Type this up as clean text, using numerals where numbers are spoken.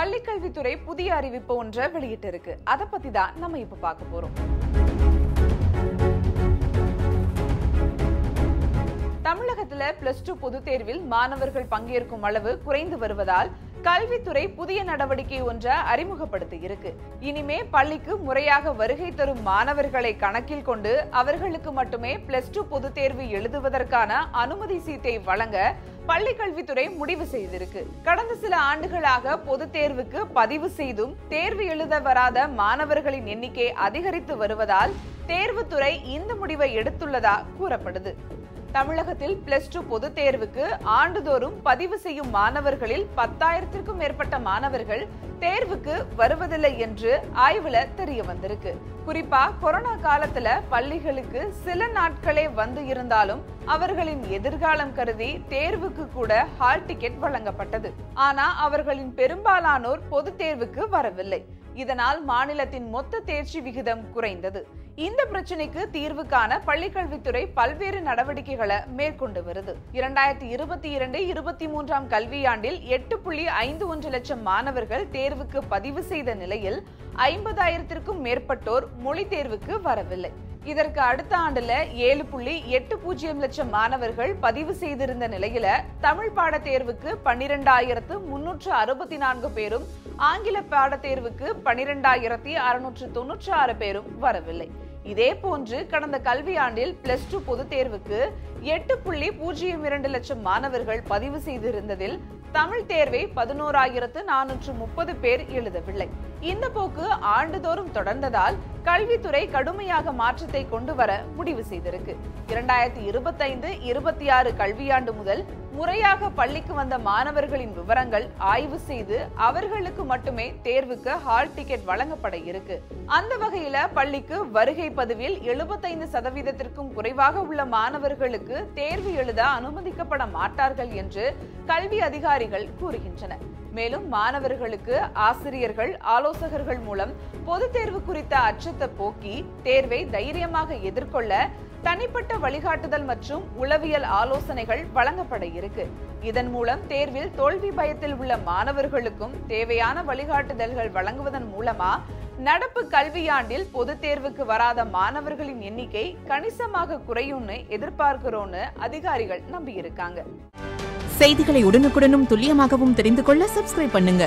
பள்ளிக்கல்வித்துறை புதிய அறிவிப்பு ஒன்றை வெளியிட்டு இருக்கு. அதை பத்தி தான் நம்ம இப்ப பார்க்க போறோம். தமிழகத்துல +2 பொதுத் தேர்வில் மாணவர்கள் பங்கேற்கும் அளவு குறைந்து வருவதால் கல்வித்துறை புதிய நடவடிக்கை ஒன்றை அறிமுகப்படுத்தி இருக்கு. இனிமே பள்ளிக்கு முறையாக வருகை தரும் மாணவர்களை கணக்கில் கொண்டு அவர்களுக்கு மட்டுமே +2 பொதுத் தேர்வு எழுதுவதற்கான அனுமதி சீட்டை வழங்க பள்ளி கல்வித்துறை முடிவு செய்திருக்கு. கடந்த சில ஆண்டுகளாக பொதுத் தேர்வுக்கு பதிவு செய்தும் தேர்வு எழுத வராத மாணவர்களின் எண்ணிக்கை அதிகரித்து வருவதால் தேர்வுத்துறை இந்த முடிவை எடுத்துள்ளதா கூறப்படுது. தமிழகத்தில் +2 பொதுத் தேர்வுக்கு ஆண்டுதோறும் பதிவு செய்யும் மாணவர்களில் 10,000க்கும் மேற்பட்ட மாணவர்கள் தேர்வுக்கு வருவதில்லை என்று ஆய்வுல தெரிய வந்திருக்கு. குறிப்பா கொரோனா காலத்துல பள்ளிகளுக்கு சில நாட்களே வந்து இருந்தாலும் அவர்களின் எதிர்காலம் கருதி தேர்வுக்கு கூட ஹால் டிக்கெட் வழங்கப்பட்டது. ஆனா அவர்களின் பெரும்பாலானோர் பொதுத் தேர்வுக்கு வரவில்லை. இதனால் மாநிலத்தின் மொத்த தேர்ச்சி விகிதம் குறைந்தது. இந்த பிரச்சனைக்கு தீர்வு காண பள்ளிக்கல்வித்துறை பல்வேறு நடவடிக்கைகளை மேற்கொண்டு வருது. 2022-23 கல்வியாண்டில் 8.51 லட்சம் மாணவர்கள் தேர்வுக்கு பதிவு செய்த நிலையில் 50,000க்கும் மேற்பட்டோர் மொழி தேர்வுக்கு வரவில்லை. இதற்கு அடுத்த ஆண்டுல 7.80 லட்சம் மாணவர்கள் பதிவு செய்திருந்த நிலையில தமிழ் பாட தேர்வுக்கு 12,364 பேரும், ஆங்கில பாட தேர்வுக்கு 12,696 பேரும் வரவில்லை. இதே போன்று கடந்த கல்வியாண்டில் +2 பொதுத் தேர்வுக்கு 8.02 லட்சம் மாணவர்கள் பதிவு செய்திருந்ததில் தமிழ் தேர்வை 11,430 பேர் எழுதவில்லை. இந்த போக்கு ஆண்டுதோறும் தொடர்ந்ததால் கல்வித்துறை கடுமையாக மாற்றத்தை கொண்டு வர முடிவு செய்திருக்கு. 2025-26 கல்வியாண்டு முதல் முறையாக பள்ளிக்கு வந்த மாணவர்களின் விவரங்கள் ஆய்வு செய்து அவர்களுக்கு மட்டுமே தேர்வுக்கு ஹால் டிக்கெட் வழங்கப்பட இருக்கு. அந்த வகையில பள்ளிக்கு வருகை பதிவில் 75%க்கும் குறைவாக உள்ள மாணவர்களுக்கு தேர்வு எழுத அனுமதிக்கப்பட மாட்டார்கள் என்று கல்வி அதிகாரிகள் கூறுகின்றனர். மேலும் மாணவர்களுக்கு ஆசிரியர்கள், ஆலோசகர்கள் மூலம் பொதுத் தேர்வு குறித்த அச்சத்தை போக்கி தேர்வை தைரியமாக எதிர்கொள்ள தனிப்பட்ட வழிகாட்டுதல் மற்றும் உளவியல் ஆலோசனைகள் வழங்கப்பட இருக்கு. இதன் மூலம் தேர்வில் தோல்வி பயத்தில் உள்ள மாணவர்களுக்கும் தேவையான வழிகாட்டுதல்கள் வழங்குவதன் மூலமா நடப்பு கல்வியாண்டில் பொதுத் தேர்வுக்கு வராத மாணவர்களின் எண்ணிக்கை கணிசமாக குறையும்னு எதிர்பார்க்கிறோம்னு அதிகாரிகள் நம்பியிருக்காங்க. செய்திகளை உடனுக்குடனும் துல்லியமாகவும் தெரிந்து கொள்ள சப்ஸ்கிரைப் பண்ணுங்க.